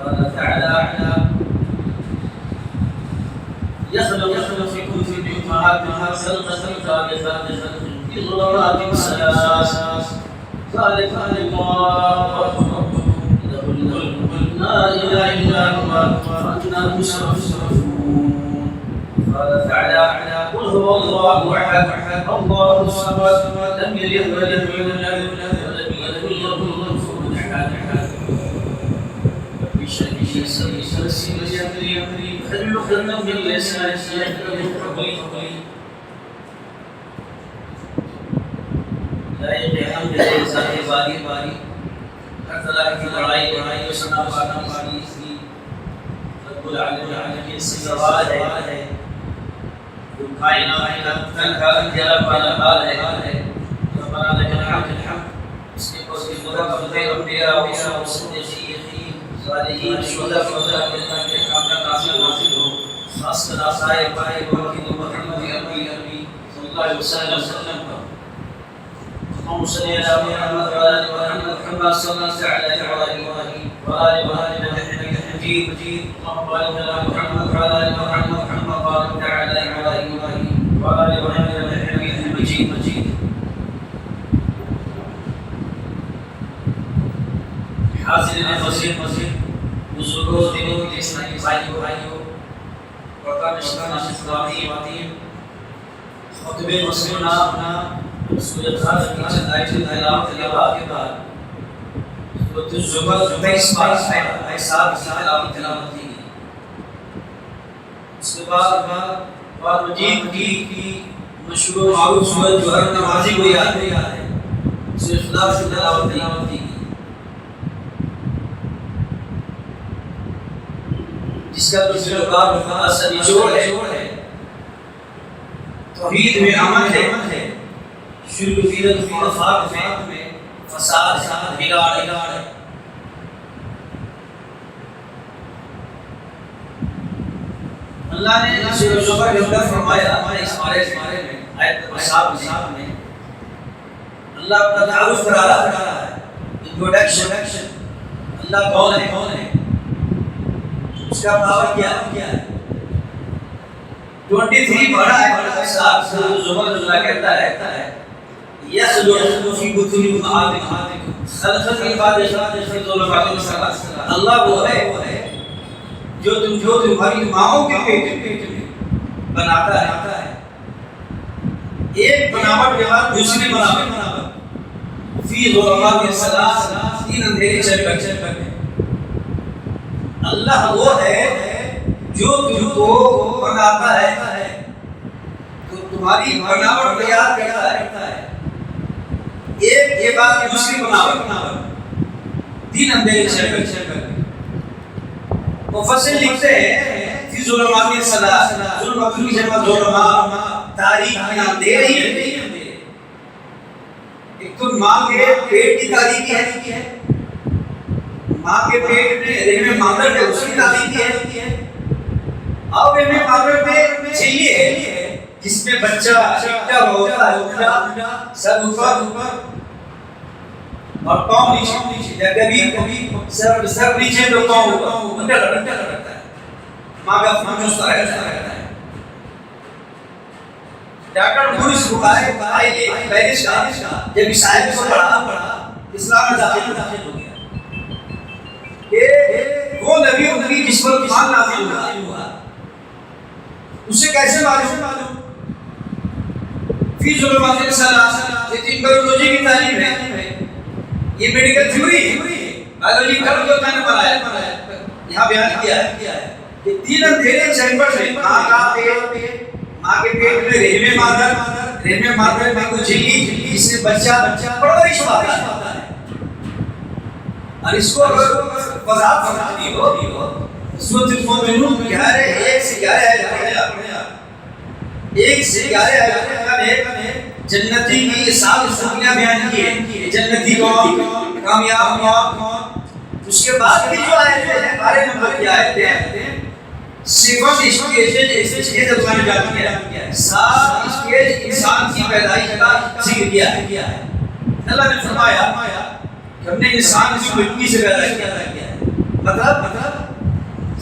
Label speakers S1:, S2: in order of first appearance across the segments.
S1: قال تعالى يخلق فيكم في أمهاتكم خلقا خالقا في ظلمات ثلاث ذلك الله ربكم لا إله إلا هو فأنتم تصرفون. قال تعالى قل هو الله أحد الله الصمد لم يلد ولم يولد ولم يكن له أحد. بشكل سلسل يمري خلقنا من لسان لا يقيم بالإنسان باری ہر طرح کی بڑائی و ثنا پانی کی رب العالمین سے سوال ہے جو کائنات کا اندھیرا والا حال ہے ربنا لك الحمد اس کے پاس کی مدد انبیاء و صدیقین صالحین شہداء کے کامل حاصل ہو خاص کر آسائے پائے وقت محمد عربی صلی اللہ علیہ وسلم اللهم صل على محمد وعلى ال محمد كما صليت على ابراهيم وعلى ال ابراهيم انك حميد مجيد. اللهم بارك على محمد وعلى ال محمد كما باركت على ابراهيم وعلى ال ابراهيم انك حميد مجيد. حاضرین مسجد بزرگوں دینوں کے اسلامی بھائیوں وطن اسلامی خطبے مسلمانہ سورۃ الحج کی چند آیتیں تلاوت کے بعد سورۃ الزمر 22 آیات کی تلاوت کی گئی. اس کے بعد قرآن مجید کی مشہور و معروف سورۃ جو ہر نمازی کو یاد ہے سورۃ اخلاص کی تلاوت کی گئی جس کا دوسرے باب اصل نچوڑ ہے توحید میں عمل ہے شرک بدعت خرافات میں فساد بگاڑ ہے. اللہ نے سورۃ زمر کے اندر فرمایا اس بارے میں آیت نمبر 7 میں اللہ اپنا تعارف کرا رہا ہے انٹروڈکشن اللہ کون ہے اس کا پاور کیا ہے 23 بڑا ہے سورۃ زمر جو کہتا ہے يخلق في بطون أمهاتكم خلقا من بعد في ظلمات ثلاث. اللہ وہ ہے جو تمہاری ماؤں کے پیٹ میں بناتا ہے ایک بناوٹ کے بعد دوسری بناوٹ فی ظلمات ثلاث تین اندھیرے چل کر اللہ وہ ہے جو تم کو بناتا ہے تو تمہاری بناوٹ تیار کرتا ہے ایک کے بعد دوسری بناوٹ تین اندھیرے چل کر مفسر لکھتے ہیں فی ظلمات ثلاث ظلمات کی جمع ظلمات تاریک میں اندھیرے ہی ایک تو ماں کے پیٹ کی تاریکی ہے ماں کے پیٹ میں رحم مادر ہے اس کی تاریکی ہے اب رحم مادر میں چلیے ہے جس میں بچہ کیا ہوتا ہے سر اوپر اور پاؤں نیچے یا کبھی سر نیچے تو پاؤں اوپر الٹا کرتا ہے ماں کا اس طرح کرتا ہے. ڈاکٹر پولیس کو پہلے جب عیسائی کو پڑھا اسلام میں داخل ہو گیا کہ وہ نبی جس پر ایمان نازل ہوا اسے کیسے معلوم فی ظلمات ثلاث یہ بایولوجی کی تعلیم ہے یہ میڈیکل تھیوری ہے بایولوجی کا جو میں نے بنایا یہاں بیان کیا ہے کہ تین اندھیرے چیمبر میں ماں کے پیٹ میں رحم مادر میں کوئی جھلی جس سے بچہ پرورش پاتا ہے اور اس کو اگر وضاحت سمجھنی ہو سورۃ المؤمنون کیا ہے 1 سے 11 آیات ایک سے 11 آیات میں جنتی کی سات خوبیاں بیان کی ہے جنتی کون کامیاب کون اس کے بعد کی جو آیتیں ہیں 12 نمبر کی آیتیں ہیں صفت اسٹیج میں جاتی ہے 7 اسٹیج انسان کی پیدائش کا ذکر کیا ہے. اللہ نے فرمایا کہ ہم نے انسان کو مٹی سے پیدا کیا ہے مطلب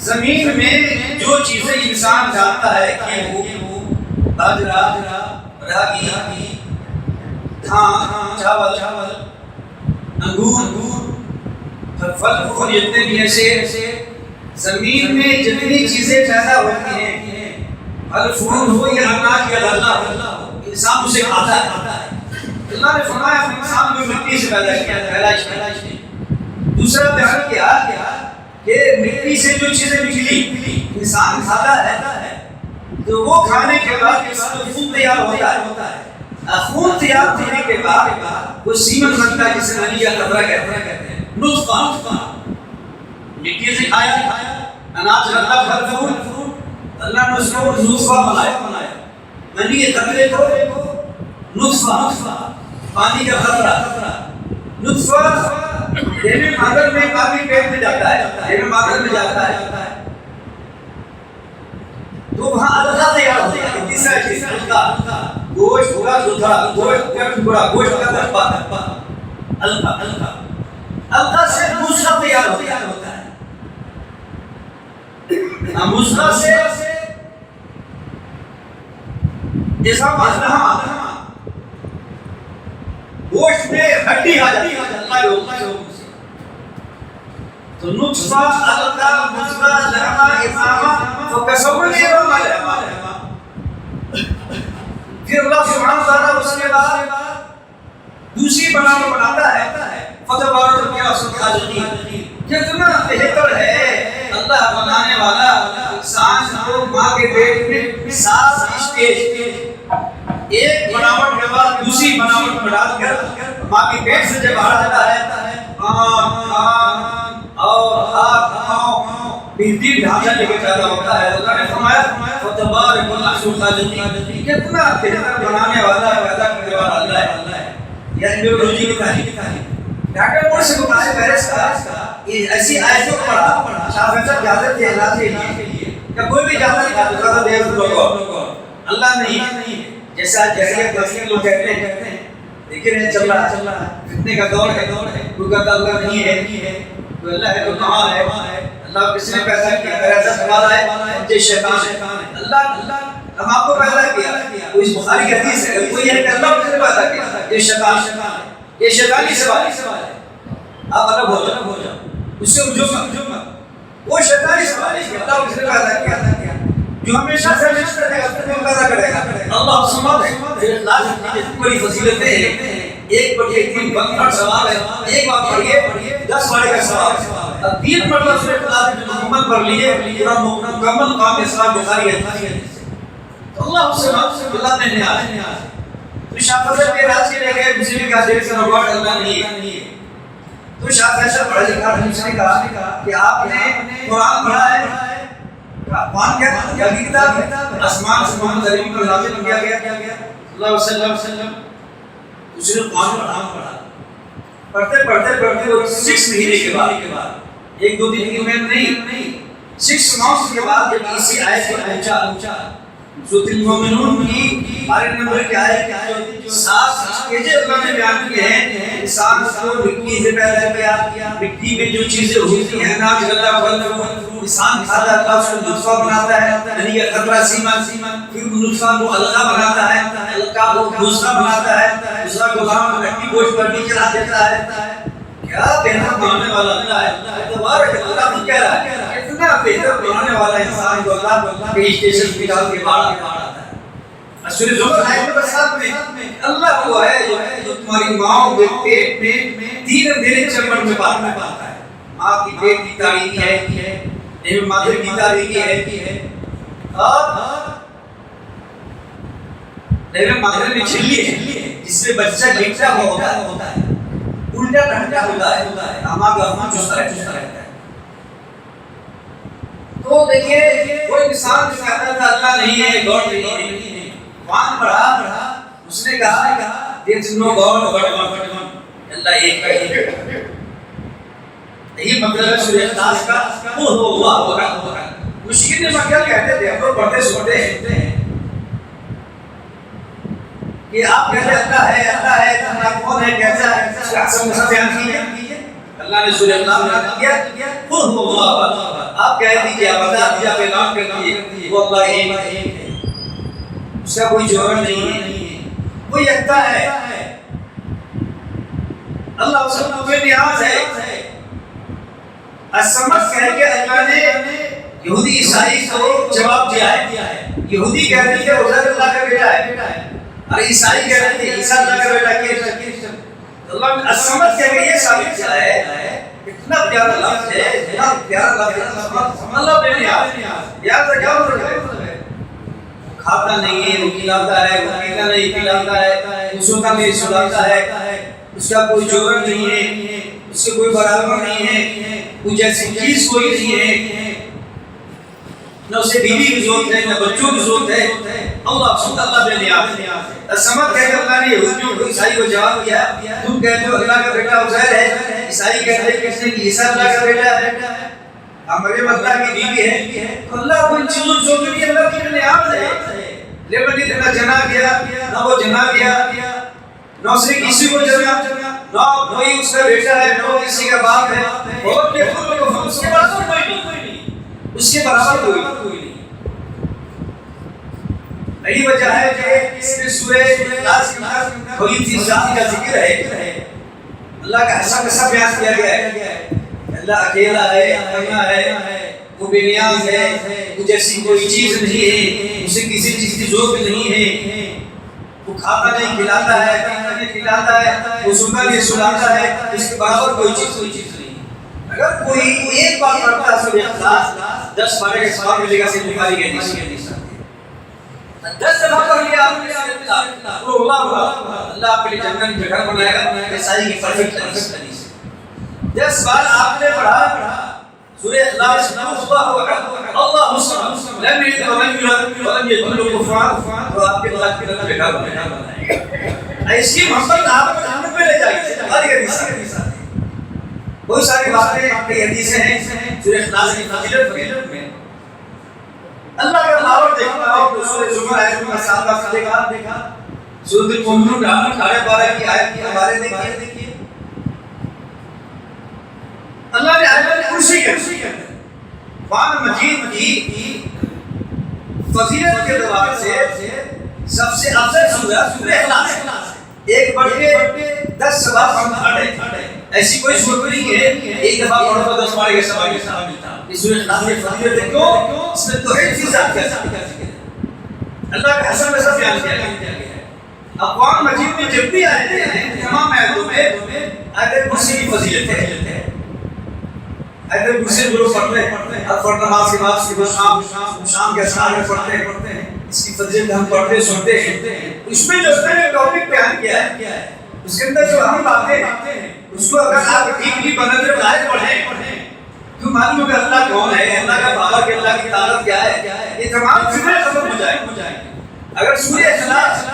S1: زمین میں جو چیزیں انسان جانتا ہے کہ وہ باجرا، راگی، دھان، چاول، انگور، پھل فول، جتنے بھی ایسے زمین میں جتنی چیزیں پیدا ہوتی ہیں، پھل فول ہو یا اناج یا غلہ ہو، انسان اسے کھاتا ہے۔ اللہ نے فرمایا انسان کو مٹی سے پیدا کیا، پیدائش میں۔ دوسرا بیان کیا کہ مٹی سے جو چیزیں نکلی انسان کھاتا ہے تو وہ کھانے کے بعد اس کو خون تیار ہوتا ہے۔ خون تیار ہونے کے بعد وہ سیمن بنتا ہے، جسے منی یا قطرہ کہتے ہیں، نطفہ۔ مٹی سے کھایا، اناج رکھا، پھل فول، اللہ نے اس کو نطفہ بنایا، منی کے قطرے کو نطفہ، پانی کا قطرہ، نطفہ دینے مادر میں کافی پیٹ میں جاتا ہے، دینے مادر میں جاتا ہے تو وہاں علقہ تیار ہوتا ہے۔ تیسرا چیز علقہ، گوشت ہوگا دودھا، گوشت کا ٹکڑا، گوشت کا دھبا، علقہ سے مضغہ تیار ہوتا ہے۔ مضغہ سے نظام آدھا گوشت میں ہڈی آ جاتی ہے اللہ کے حکم سے۔ تو نطفہ، علقہ، مضغہ، لحمہ، امامہ، فکسونا لحمہ۔ پھر اللہ سبحانہ وتعالیٰ اس کے بعد دوسری بناتا ہے، فتبارک احسن الخالقین۔ کتنا بہتر ہے اللہ بنانے والا انسان کو ماں کے پیٹ میں 7 اسٹیج، ایک بناوٹ کے بعد دوسری بناوٹ میں ڈال کر ماں کے پیٹ سے جب باہر آتا ہے اور بہترین ڈھانچہ لے کے پیدا ہوتا ہے۔ اللہ نے فرمایا فتبارک احسن الخالقین، کتنا بہتر بنانے والا پیدا کرنے والا اللہ ہے۔ یعنی بیولوجی کی تعلیم ڈاکٹر مور سے متاثر پیرس کا ایسی آیتوں پڑھا، شاہ صاحب اجازت دے علاج کے لیے یا کوئی بھی اجازت نہیں دے تو اللہ نہیں، جیسا جہریت بسیر لوگ کہتے ہیں لیکن چل رہا فتنے کا دور ہے، کوئی کہتا اللہ نہیں ہے، تو اللہ ہے تو کہاں ہے؟ اللہ کس نے پیدا کیا؟ ایسا سوال ہے جی شیطان ہے، اللہ ہم آپ کو پیدا کیا، کوئی بخاری کی حدیث ہے، کوئی یہ کہ اللہ کس نے پیدا کیا؟ یہ شیطان ہے، یہ شیطانی سوال ہے، آپ الگ ہو جاؤ اس سے وہ شیطانی سوال ہے کہ اللہ کس نے پیدا کیا، جو ہمیشہ سے ہمیشہ رہے گا اس کو پیدا کرے گا۔ اللہ سمجھ ہے، اللہ کی بڑی فضیلتیں ہیں، ایک بڑی ایک دن بکر سوال ہے، ایک بات پڑھیے 10 بڑے کا سوال ہے، اب 3 مرتبہ سورہ اخلاص جو مکمل پڑھ لیے پورا مکمل کام اسلام بخاری ہے، تو اللہ سے اللہ نے نیاز تو شاہ فضل کے راج کے لے گئے مسلم کا دیر سے روٹ اللہ نہیں ہے، تو شاہ فیصل پڑھا لکھا نے کہا کہ آپ نے قرآن پڑھا ہے، قرآن کیا کتاب آسمان سے محمد علیہ کو نازل کیا گیا صلی اللہ علیہ وسلم، اس نے قرآن پڑھتے 6 مہینے کے بعد، 1-2 دن کی محنت نہیں، 6 ماہ کے بعد جب اسی آیت پر پہنچا سورۃ المومنون کی 12 نمبر کی آیت 7 اسٹیجیں اللہ نے بیان کیے ہیں، انسان کو مٹی سے پیدا کیا، مٹی میں جو چیزیں ہوتی ہیں اناج غلہ پھل فول، انسان کھاتا ہے، اس کو نطفہ بناتا ہے، یعنی یہ قطرہ سیمن، پھر نطفہ کو علقہ بناتا ہے، علقہ کو مضغہ بناتا ہے، مضغہ کو ہڈی گوشت پر بھی چلا دیتا ہے۔ کیا بہتر بنانے والا اللہ ہے، تبارک اللہ تو کہہ رہا ہے اتنا بہتر بنانے والا انسان کو اللہ کے اسٹیشن پہ ڈال کے باہر آتا ہے۔ سورۃ زمر آیت نمبر 7 میں اللہ وہ ہے جو تمہاری ماں کے پیٹ میں 3 مہینے چمڑ میں پالتا ہے، ماں کی پیٹ کی تاریخی ہے، نیم مادر کی تاریخی ہے، اور نیم مادر میں چھلی ہے جس میں بچہ لکھتا ہوتا ہے، الٹا ڈھنڈا ہوتا ہے، اما کا چستا رہتا ہے۔ تو دیکھیے کوئی انسان جو کہتا تھا اللہ نہیں ہے، گاڈ نہیں ہے، قرآن پڑھا، اس نے کہا there is no God but one، اللہ ایک ہے۔ یہی مطلب ہے سورہ اخلاص کا قل هو الله احد۔ مشکل میں کیا کہتے تھے، ہم لوگ پڑھتے سنتے ہیں کہ آپ کہتے اللہ ہے، اللہ کون ہے، کیسا ہے، اس کا بیان کیے۔ اللہ نے سورہ اخلاص میں کیا قل هو الله احد، آپ کہہ دیجیے، آپ بتا دیجیے، آپ اعلان کر دیجیے وہ اللہ ایک ہے، اس کا کوئی جوڑا نہیں ہے، وہ یکتا ہے، اللہ اس کا بے نیاز ہے۔ الصمد کہہ کے اللہ نے یہودی عیسائی کو جواب دیا ہے۔ یہودی کہتے تھے عزیر اللہ کا بیٹا ہے، اور عیسائی کہتے تھے عیسیٰ اللہ کا بیٹا ہے۔ اللہ نے الصمد کہہ کے یہ ثابت کیا ہے، اتنا پیارا لفظ ہے، اتنا پیارا لفظ ہے، اللہ بے نیاز۔ نیاز کا کیا مطلب ہے؟ کھاتا نہیں ہے، وہ کھلاتا ہے، وہ پیتا نہیں پلاتا ہے، وہ سوتا نہیں سلاتا ہے، اس کا کوئی جوڑا نہیں ہے، اس سے کوئی برابر نہیں ہے، کوئی جیسی چیز کوئی نہیں ہے، نہ اسے بیوی کی ضرورت ہے، نہ بچوں کی ضرورت ہے۔ اللہ بے نیاز ہے۔ الصمد کہہ کر اللہ نے یہودیوں کو عیسائی کو جواب دیا، تم کہتے ہو اللہ کا بیٹا عزیر ہے، عیسائی کہتے ہیں کس نے کہ عیسیٰ اللہ کا بیٹا ہے، مریم اللہ کی بیوی ہے، تو اللہ کو ان چیزوں جو بھی اللہ کی بے نیاز ہے، لیکن نہ جنا گیا، نہ وہ جنا گیا، نہ اس نے کسی کو جنا، نہ کوئی اس کا بیٹا ہے، نہ کسی کا باپ ہے، اور اس کے برابر کوئی نہیں، اس کے برابر کوئی نہیں۔ یہی وجہ ہے کہ اس میں سورہ اخلاص کے اندر تھوڑی سی ذات کا ذکر ہے، اللہ کا حسن کا سب بیان کیا گیا ہے، اللہ اکیلا ہے، اپنا ہے، وہ بے نیاز ہے، وہ جیسی کوئی چیز نہیں ہے، اسے کسی چیز کی ضرورت نہیں ہے، وہ کھاتا نہیں کھلاتا ہے، پیتا نہیں کھلاتا ہے، وہ سوتا نہیں سلاتا ہے، اس کے برابر کوئی چیز نہیں۔ اگر کوئی ایک بات پڑھتا ہے سورہ اخلاص 10 بارے کا ثواب ملے گا، صحیح بخاری کی حدیث ہے، 10 دفعہ پڑھ لیا آپ نے تو اللہ آپ کے لیے جنت میں گھر بنائے گا، عیسائی کی پرفیکٹ حدیث ہے۔ 10 بار آپ نے پڑھا سورہ اخلاص، اللہ مسلم لم یلد ولم یولد ولم یکن له کفوا احد، تو آپ کے اللہ کے لیے گھر بنائے گا۔ اس کی محبت آپ کو جنت میں لے جائے گی۔ ہماری حدیث ہے، بہت ساری باتیں کی حدیثیں ہیں سورہ اخلاص کی فضیلت میں۔ اللہ کا پاور دیکھنا ہو سورہ زمر آیت نمبر 7 کا دیکھا، سورۃ المؤمنون 18 کی آیت کے بارے دیکھیے، اللہ نے آیت کرسی کے قرآن مجید کی فضیلت کے اعتبار سے سب سے افضل سورہ اخلاص ہے۔ ایک بڑھ کے 10 ثواب ہم پڑھے، ایسی کوئی صورت نہیں ہے ایک دفعہ پڑھو تو 10 بار کے ثواب ملتا۔ اس سورہ اخلاص کی فضیلت کیوں؟ اس میں توحید کی ذات کا ذکر ہے، اللہ کے حسن میں سب بیان کیا گیا ہے۔ اب قرآن مجید میں جب بھی آیتیں ہیں، تمام آیتوں میں آیت کرسی کی فضیلت ہے۔ آیت کرسی جو لوگ پڑھتے ہیں، ہر فرض نماز کے بعد صبح شام کے اذکار میں پڑھتے ہیں، اس کی فضیلت ہم پڑھتے سنتے ہیں۔ اس میں جو اس نے ٹاپک بیان کیا ہے، اس کے اندر جو ہم باتیں ہیں اس کو اگر آپ ڈیپلی بنظر لائے پڑھیں تو معلوم ہے کہ اللہ کون ہے، اللہ کا پاور ہے، اللہ کی طاقت کیا ہے، یہ تمام فکریں ختم ہو جائیں گی۔ اگر سورہ اخلاص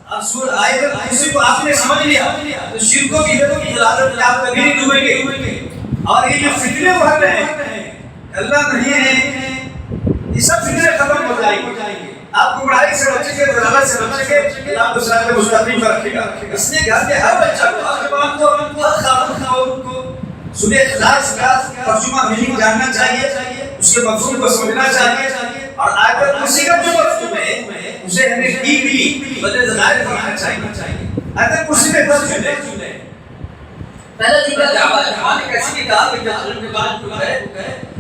S1: اور سورہ آیت کرسی کو آپ نے سمجھ لیا تو شرکوں کی حالت میں آپ کبھی نہیں ڈوبیں گے، اور یہ جو فکریں بھر رہے ہیں اللہ نہیں ہے، یہ سب فکریں ختم ہو جائیں گی۔ آپ کو بڑائی سے بچے گے، ضلالت سے بچے گے، اللہ آپ کو صراط مستقیم پر رکھے گا۔ اس لیے گھر کے ہر بچہ کو، ہر جوان کو، ہر خاتون کو سورہ اخلاص کا ترجمہ میننگ جاننا چاہیے، اس کے مفہوم کو سمجھنا چاہیے، اور آیت کرسی کا جو مفہوم ہے اسے ہمیں ڈیپلی بدل ظاہر کرنا چاہیے۔ آیت کرسی میں دس جملے، پہلا جملہ دعویٰ ہے، قرآن ایک ایسی کتاب ہے جو علم کے بعد جو ہے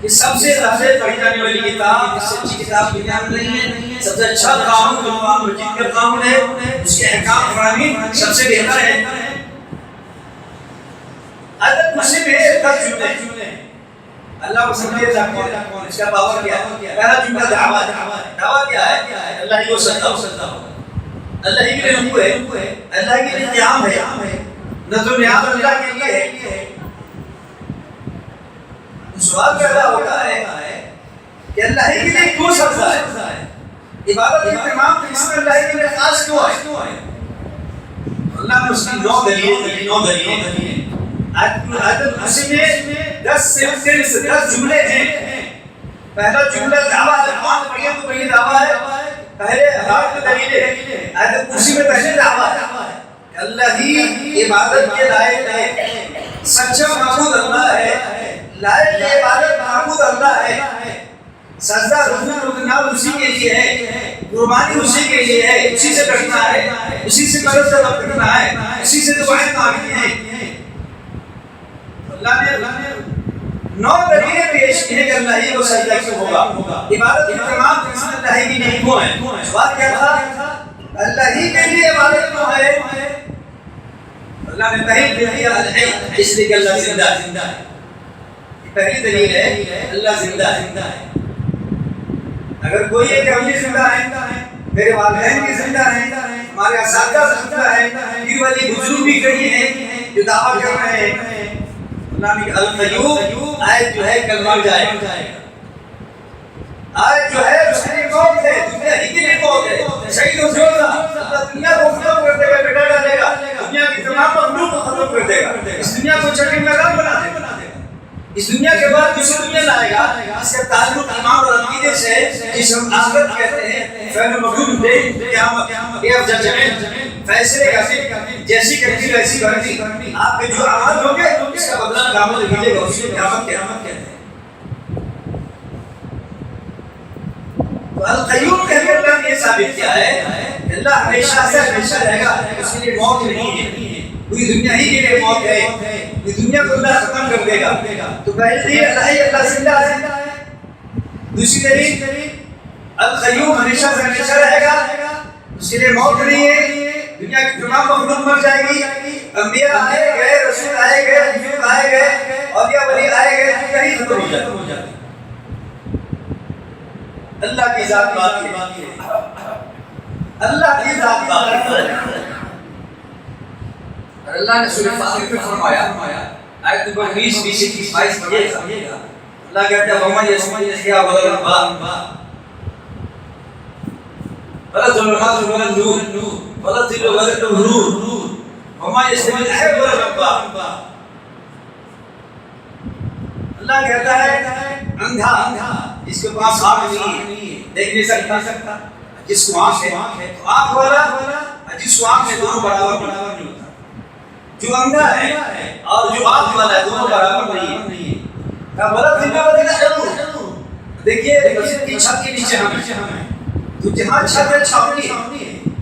S1: یہ سب سے زیادہ پڑھی جانے والی کتاب، اس سے اچھی کتاب دنیا میں نہیں ہے، سب سے اچھا قانون جو قرآن مجید کا قانون ہے، اس کے احکام قرآنی سب سے بہتر ہے۔ آیت کرسی میں 10 جملے ہیں، اللہ کو سمجھے کون، اس کا پاور کیا ہے۔ پہلا جملہ دعویٰ ہے، دعویٰ کیا ہے؟ اللہ ہی کو سجدہ ہوگا، اللہ ہی کے لیے رکوع ہے، اللہ کے لیے قیام ہے، نظر و نیاز اللہ کے لیے ہے۔ سوال پیدا ہوتا ہے کہ اللہ ہی کے لیے کیوں سجدہ ہے، عبادت کی تمام قسم اللہ کے لیے خاص کیوں ہے؟ اللہ نے اس کی 9 دلیلیں آیت کرسی میں 10 جملے ہیں۔ پہلا جملہ دعویٰ ہے، قرآن پڑھیے تو پہلے دعویٰ ہے، پہلے ہزار دلیلیں ہیں۔ آیت کرسی میں پہلے دعویٰ ہے، اللہ ہی عبادت کے لائق ہے، سچا معبود اللہ ہے، لائق عبادت معبود اللہ ہے، سجدہ رکنا اسی کے لیے ہے، قربانی اسی کے لیے ہے، اسی سے ڈرنا ہے، اسی سے مدد طلب کرنا ہے، اسی سے دعائیں مانگنی ہیں۔ اللہ نے 9 دلیلیں پیش کی ہیں کہ اللہ ہی کو سجدہ کیوں ہوگا۔ عبادت کی تمام قسم اللہ ہی کی نہیں کیوں ہے؟ سوال کیا تھا؟ اللہ ہی کے لیے عبادت کیوں ہے؟ اللہ نے پہلی دلیل دیا الحی، اس لیے کہ اللہ زندہ ہے۔ پہلی دلیل ہے اللہ زندہ ہے۔ اگر کوئی ہے کہ ہم بھی زندہ ہیں، میرے والدین بھی زندہ ہیں، ہمارے اساتذہ زندہ ہیں، پیر ولی بزرگ بھی کئی ہیں جو دعویٰ کر رہے ہیں، اللہ نے القیوم آیت جو ہے کل مر جائے گا، آیت جو ہے اس کی موت ہے، دنیا ہی کی موت ہے، شہید ہو جائے گا، اللہ دنیا کو ختم کر دے گا، مٹا ڈالے گا، دنیا کی تمام مخلوق کو ختم کر دے گا، اس دنیا کو چٹی میں رنگ بنا دے گا۔ اس دنیا کے بعد دوسری دنیا لائے گا، اس کا تعلق ایمان اور عقیدے سے جس ہم آخرت کہتے ہیں، فعل مفعول دے قیامت یہ ججمنٹ فیصلے کا جیسی کرنی ویسی کرنی، آپ کے جو اعمال ہوں گے اس کا بدلہ قیامت ملے گا، اس کو قیامت کہتے ہیں۔ تو القیوم کہہ کر اللہ نے یہ ثابت کیا ہے کہ اللہ ہمیشہ سے ہمیشہ رہے گا، اس کے لیے موت نہیں ہے، پوری دنیا ہی کے لیے موت ہے، یہ دنیا کو اللہ ختم کر دے گا۔ تو پہلے دلیل اللہ زندہ ہے، دوسری دلیل القیوم ہمیشہ سے ہمیشہ رہے گا، اس کے لیے موت نہیں ہے، دنیا کی تمام مخلوق مر جائے گی، انبیاء آئے گئے، رسول آئے گئے، نبی آئے گئے، اولیاء ولی آئے گئے، کہیں ختم ہو جاتے۔ اللہ کی ذات باقی ہے، اللہ کی ذات باقی ہے۔ اللہ نے سورہ فاطر میں فرمایا، آیت نمبر 20 21 22 پڑھیے گا، اللہ کہتا ہے وَمَن يَسْمَعْ وَلَا ولا ظلمات ولا نور ولا ظل ولا نور وما يستوي الحي والميت۔ اللہ کہتا ہے اندھا جس کے پاس آنکھ نہیں دیکھ نہیں سکتا، جس کو آنکھ ہے تو آنکھ والا جس کو آنکھ ہے دونوں برابر نہیں ہوتا، جو اندھا ہے اور جو آنکھ والا ہے دونوں برابر نہیں ہے۔ ولا ظل ولا نور، دیکھیے مسجد کی چھت کے نیچے ہم ہیں، تو جہاں چھت ہے چھاؤنی ہے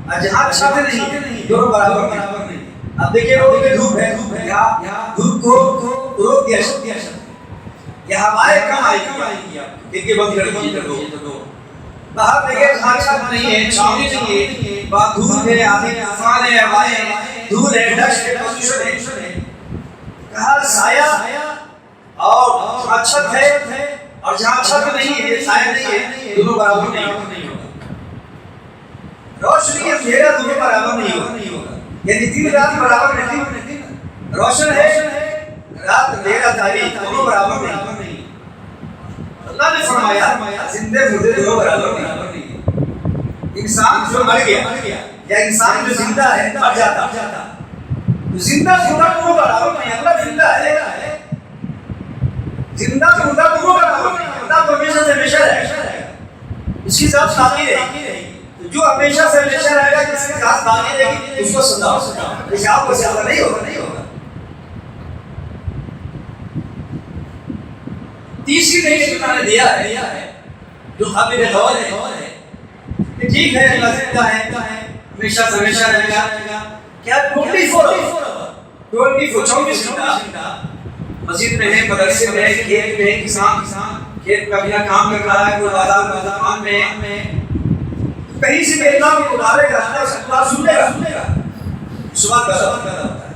S1: اور جہاں چھت نہیں دونوں برابر نہیں۔ اب دیکھیے روڈ میں دھوپ ہے، یہاں دھوپ کو روک دیا شد، یہاں ہوائیں کم آئی گی، دیکھیے بند کر دو، باہر دیکھیے جہاں چھت نہیں ہے چھاؤنی نہیں ہے، وہاں دھوپ ہے، آدھی طوفان ہے، ہوائیں دھول ہے، ڈسٹ ہے، پولوشن ہے۔ کہا سایہ اور جہاں چھت ہے اور جہاں چھت نہیں ہے سایہ نہیں ہے دونوں برابر نہیں ہوگا، روشنی اندھیرا دونوں برابر نہیں ہوگا، یعنی دن رات برابر نہیں، روشن ہے رات اندھیرا تاریخ دونوں برابر نہیں۔ اللہ نے فرمایا زندے مردے دونوں برابر نہیں۔ انسان جو مر گیا یا انسان جو زندہ ہے مر جاتا، زندہ مردہ دونوں برابر نہیں۔ اللہ زندہ ہے، زندہ مردہ دونوں برابر نہیں، اللہ تو ہمیشہ سے ہمیشہ رہے گا، اس کی ذات باقی رہے گی، جو ہمیشہ سے ہمیشہ رہے گا، جس کی ذات باقی رہے گی اس کو سزا لیکن آپ کو زیادہ نہیں ہوگا۔ تیسری دلیل اللہ نے دیا ہے جو قابل غور ہے کہ ٹھیک ہے اللہ زندہ ہے، ہمیشہ سے ہمیشہ رہے گا، کیا 24 گھنٹہ مسجد میں ہے، مدرسے میں ہے، کھیت میں ہے، کسان کھیت میں اپنا کام کر رہا ہے، کوئی بازار میں کہیں سے بھی اللہ کو بلارے گا، اللہ سنے گا، سوال پیدا ہوتا ہے۔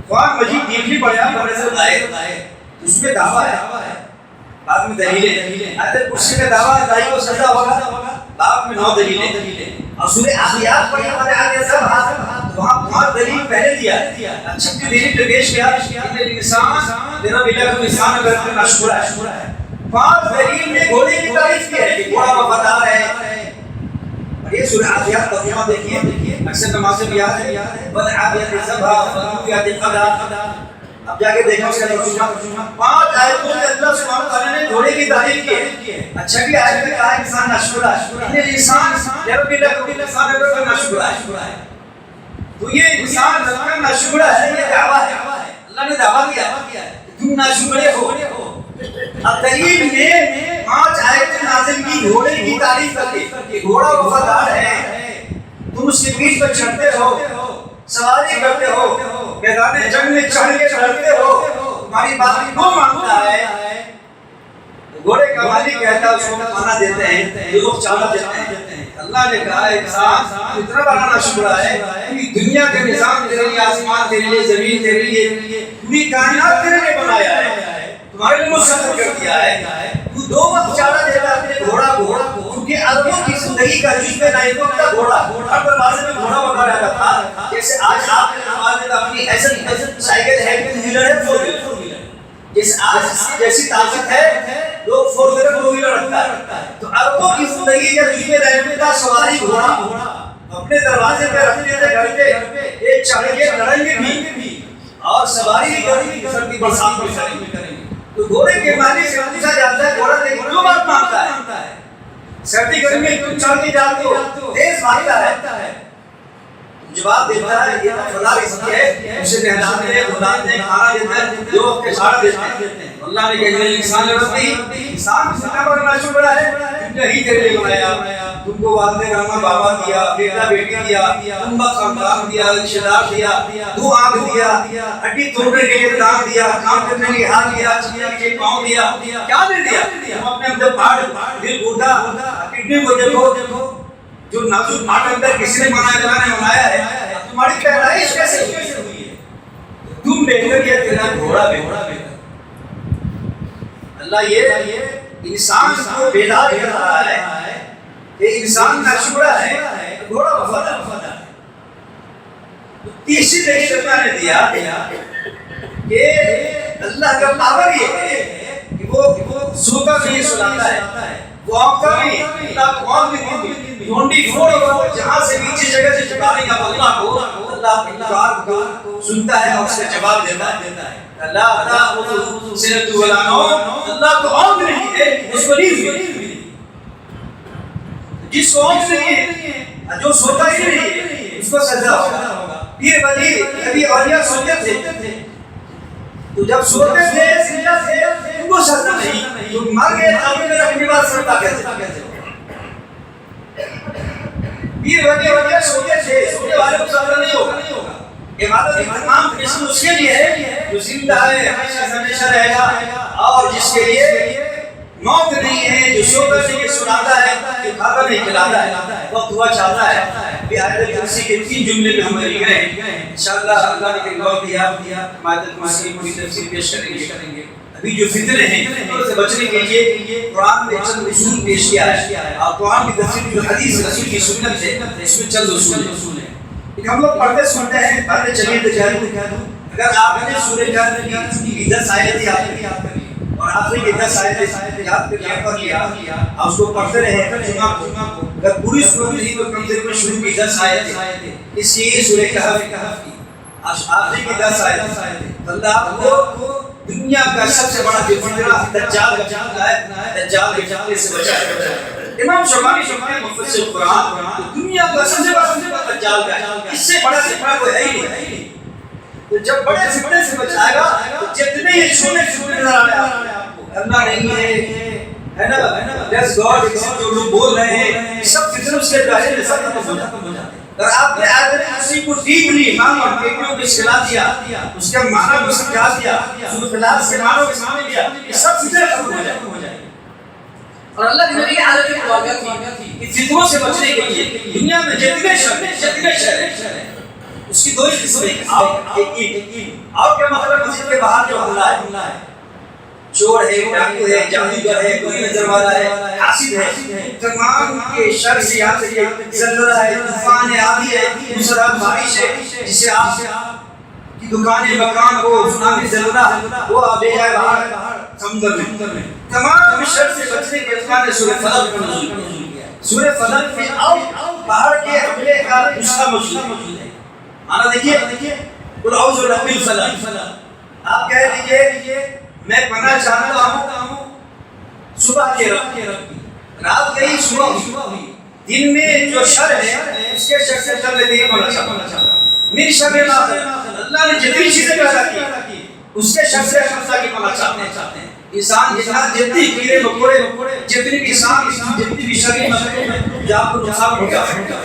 S1: قرآن مجید دیکھنی پڑیا بنظر آئے اس میں دعویٰ ہے، بعد میں دلیلیں، آیت کرسی میں دعویٰ ہے دائی کو سجدہ ہوگا، بعد میں 9 دلیلیں، اور سورہ عادیات پڑھی ہمارے آگے سب وہاں دلیل پہلے دیا ہے، 36 دلیل پہ پیش کیا، ان الانسان رب الانسان اگر اپنا شکر ہے، 5 دلیل میں گھوڑے کی تعریف کی ہے کہ گھوڑا وفادار ہے۔ یہ سورہ عادیات ترجمہ دیکھیے، اکثر نماز میں یاد ہے والعادیات ضبحا والموريات قدحا، اب جا کے دیکھیں اس کا ترجمہ 5 آیتوں میں اللہ سبحانہ تعالیٰ نے گھوڑے کی تعریف کی ہے۔ اچھا بھی آیت میں کہا انسان ناشکر ہے، ان الانسان رب الانسان اگر ناشکر ہے، تو یہ انسان کا ناشکر ہے، یہ دعویٰ ہے، اللہ نے دعویٰ کیا تم ناشکر ہو۔ اب دلیل میں 5 آیتیں گھوڑے کی تعریف کرتے، گھوڑا وفادار ہے، تم اس کے پیٹھ پر چڑھتے ہو، سواری کرتے ہو، میدان جنگ میں چڑھ کے لڑتے ہو، تمہاری بات کو مانتا ہے۔ گھوڑے کا مالک کہتا ہے اس کو کھانا دیتے ہیں، لوگ چاول دیتے ہیں۔ اللہ نے کہا ہے انسان اتنا بڑا ناشکرا ہے کہ دنیا کا نظام تیرے لیے، آسمان تیرے لیے، زمین تیرے لیے، پوری کائنات تیرے لیے بنایا ہے، تمہارے لیے مسخر کر دیا ہے۔ تو دو وقت چارہ دیتا اپنے گھوڑا کو، کیونکہ عربوں کی زندگی کا جز میں نہ ایک وقت گھوڑا، ہر دروازے میں گھوڑا بنا رہتا تھا۔ جیسے آج آپ کے دروازے میں اپنی حیثیت سائیکل ہے، ٹو ویلر ہے، فور ویلر، جیسے آج جیسی طاقت ہے لوگ فور ویلر ٹو ویلر رکھتا ہے۔ تو عربوں کی زندگی کا جز میں رہنے کا سواری گھوڑا اپنے دروازے پہ رکھتے تھے، گھر پہ ایک چڑھ کے لڑیں گے بھی اور سواری بھی کریں گے، سردی برسات میں کریں گے۔ تو گھوڑے کے مالک سے پوچھا جاتا ہے گھوڑا دیکھ کیوں بات مانتا ہے، سردی گرمی میں کیوں چڑھ کے جاتے ہو، تیز بھاگتا ہے؟ جواب دیتا ہے یہ فلاں رزق ہے، اسے نہلاتے ہیں، دھلاتے ہیں، کھانا دیتے ہیں، جو وقت کے سارا دیتے ہیں۔ اللہ نے کہا انسان ربی، انسان کتنا بڑا ناشکرا ہے، تم نے ہی تیرے لیے بنایا، تم کو والد راما بابا دیا، بیٹا بیٹی دیا، امبا خاندان دیا، رشتہ دار دیا، دو آنکھ دیا، ہڈی توڑنے کے لیے دانت دیا، کام کرنے کے لیے ہاتھ دیا، چلنے کے لیے پاؤں دیا، کیا نہیں دیا؟ تم اپنے اندر پھاڑ، دل گردہ، کڈنی کو دیکھو، جو نازک پھاڑ اندر کسی نے بنایا ہے، تمہاری پیدائش کیسے ہوئی ہے؟ تم بہتر یا تیرا گھوڑا بہتر؟ اللہ یہ انسان کو بیدار کر رہا ہے کہ انسان ناشکرا ہے، گھوڑا وفادار ہے۔ تیسری دلیل اللہ نے دیا کہ اللہ کا پاور یہ ہے کہ وہ سوتا نہیں سلاتا ہے، وہ آپ کا بھی اللہ کو اور بھی ڈھونڈی پھوڑ جہاں سے نیچے جگہ سے چکانے کا اللہ کو، اللہ پکار کو سنتا ہے اور اس کا جواب دیتا ہے۔ اللہ سنت ولا نوم، اللہ کو عمر نہیں ہے، اس کو نیند ملی، جس کو عمر نہیں ہے، جو سوتا ہی نہیں ہے، اس کو سزا ہوگا۔ پیر ولی نبی اولیاء سوتے تھے، تو جب سوتے تھے سجدہ تھے ان کو سجدہ نہیں، تو مر گئے اب میں اپنی بات سنتا کیسے ہو؟ پیر ولی اولیاء سوتے تھے، سونے والے کو سجدہ نہیں ہوگا۔ عبادت تمام قسم اس کے لیے ہے جو زندہ ہے، ہمیشہ رہے گا، اور جس کے لیے موت نہیں ہے، جو سوتا نہیں سناتا ہے، جو کھاتا نہیں کھلاتا ہے، وقت ہوا چاہتا ہے۔ یہ آیت کرسی کے 3 جملے میں ہم لے گئے، انشاءاللہ اللہ نے وقت دیا آیت کرسی کی پوری تفسیر پیش کریں گے۔ ابھی جو فتنے ہیں ان سے بچنے کے لیے قرآن نے چند اصول پیش کیا ہے، اور قرآن کی تفسیر جو حدیث رسول کی سنت ہے اس میں چند اصول ہیں۔ ہم لوگ پڑھتے سنتے ہیں، پڑھتے چلیے تو کہہ دوں، اگر آپ نے سورہ کہف کی 10 آیتیں یاد کری اور آخری کی 10 آیتیں یاد کر آپ اس کو پڑھتے رہے جمعہ کو، اگر پوری سورت نہیں تو کم سے کم شروع کی 10 آیتیں، اس کی سورہ کہف کی آخری کی 10 آیتیں، اللہ کو دنیا کا سب سے بڑا فتنہ دجال کے سے بچائے۔ امام شوکانی مفسر قرآن دنیا کا سب سے بڑا دجال کا ہے، اس سے بڑا فتنہ کوئی ہے ہی نہیں۔ تو جب بڑے فتنے سے بچائے گا تو جتنے ہی چھوٹے نظر آ رہے ہیں آپ کو، اللہ نہیں ہے نا، لیٹس گاڈ جو لوگ بول رہے ہیں سب فتنے اس کے دائرے میں سب ختم ہو جاتے ہیں۔ اگر آپ نے آیت کرسی کو ڈیپلی ایمان اور بیٹیوں کو اصلاح دیا، اس کا معنی کو سمجھا دیا، سورۃ الاخلاص کے معنی کو سمجھ لیا، یہ سب فتنے ختم ہو جائیں گے۔ اور اللہ کے نبی علیہ السلام کی کہ فتنوں سے بچنے کے لیے دنیا میں جتنے شر ہیں اس کی 2 ہی قسم ہیں، آپ کے مطلب مسجد کے باہر جو حملہ ہے، چور ہے، ڈاکو ہے، جادوگر ہے، کوئی نظر والا ہے، حاسد ہے، تمام کے شر سے یہاں سے زلزلہ ہے، طوفان ہے، آندھی ہے، موسلادھار بارش ہے، جسے آپ کی دکانیں مکان ہو سونامی زلزلہ وہ آپ لے جائے باہر سمندر میں، تمام شر سے بچنے کے اللہ نے سورہ فلق پر نزول کیا۔ سورہ فلق میں باہر کے حملے کا نسخہ موجود ہے، معنی دیکھیے، قل اعوذ برب الفلق، آپ کہہ دیجئے میں پناہ چاہتا ہوں صبح کے رب کی، رات گئی صبح ہوئی، دن میں جو شر ہے اس کے شر سے اللہ نے پناہ چاہتا ہوں، میری شر ما خلق، اللہ نے جتنی چیزیں پیدا کی اس کے شر سے اللہ کی پناہ چاہتے ہیں۔ انسان جتنی کیڑے مکوڑے جتنی بھی سانپ جتنی بھی شریر مخلوق جو آپ کو نقصان پہنچا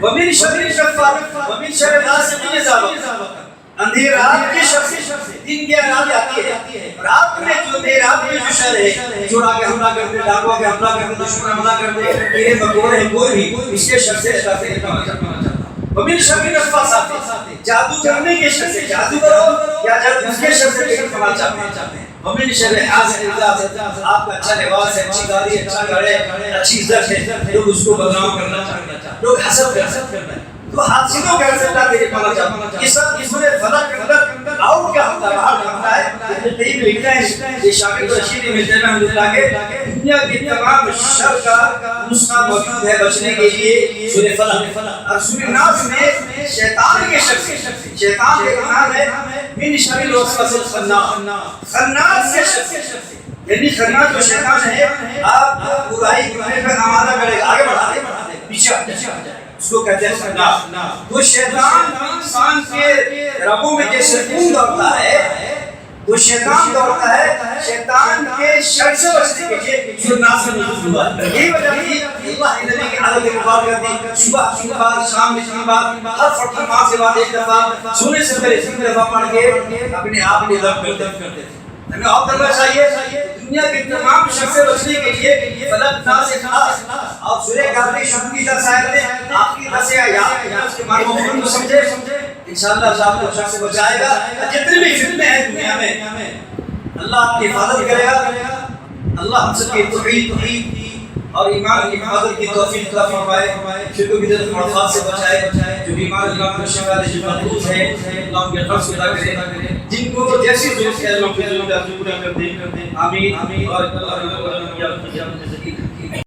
S1: ومن شر الشفاف ومن شر غاسق اذا وقب اندھیر رات کی شر سے دن کی رات آتی ہے رات میں جو دیر رات میں جو شر ہے چورا کے حملہ کرتے ڈاکو کے حملہ کرتے دشمن حملہ کرتے کیڑے مکوڑے کوئی بھی اس کے شر سے پانا چاہتا ومن شر النفاثات جادو کرنے کے شر سے جادو کرو یا جادو اس کے شر سے پانا چاہتے ہیں ومن شر حاسد اذا حسد آپ کا اچھا لباس ہے اچھی گاڑی اچھا گھر ہے اچھی عزت ہے لوگ اس کو بدنام کرنا چاہتے ہیں لوگ حسد کرنا ہے تو حاسدوں کا حسد اللہ تیرے پانا چاہتا ہے اس میں فلک کے اندر آؤٹ کیا ہوتا ہے باہر ہوتا ہے تیب لکھتے ہیں یہ شاکر رشید ملتے ہیں اللہ کے دنیا کی تمام شر کا نسخہ موجود ہے بچنے کے لیے سورہ فلق اور سورہ ناس میں شیطان کے شر سے شیطان کے نام ہے من شر الوسواس الخناس خناس کے شر سے یعنی خناس جو شیطان ہے آپ کو برائی کرنے پر آمادہ کرے گا آگے بڑھا دے پیچھے ہٹ جائے اس کو کہتے ہیں خناس تو شیطان انسان کے رگوں میں جیسے خون دوڑتا ہے وہ شیطان دوڑتا ہے شیطان کے شر سے بچنے کے لیے سورہ ناس میں نزول ہوا ہے یہی وجہ تھی اللہ نبی کی عادت مبارکہ تھی صبح کی بعد شام کی بعد ہر فرض نماز کے بعد ایک دفعہ سونے سے پہلے 3 دفعہ پڑھ کے اپنے آپ کو دم کرتے تھے ہمیں آپ کرنا چاہیے دنیا کے تمام شر سے بچنے کے لیے فلق ناس اخلاص آپ سورہ کہف کی شروع کی تصاعد میں آپ کی رسے آیات اس کے معنی مفہوم کو سمجھے انشاءاللہ اللہ کو شر سے بچائے گا جتنے بھی فتنے ہیں دنیا میں اللہ آپ کی حفاظت کرے گا اللہ ہم سب کی توحید اور ایمان کی حفاظت کی توفیق عطا فرمائے شرک و بدعت خرافات سے بچائے جو بیمار اللہ کو شفا دے جو محفوظ ہے اللہ ان کے قرض ادا کرے جن کو جیسی ضرورت ہے اللہ کی ضرورت پورا کر دے آمین اور اللہ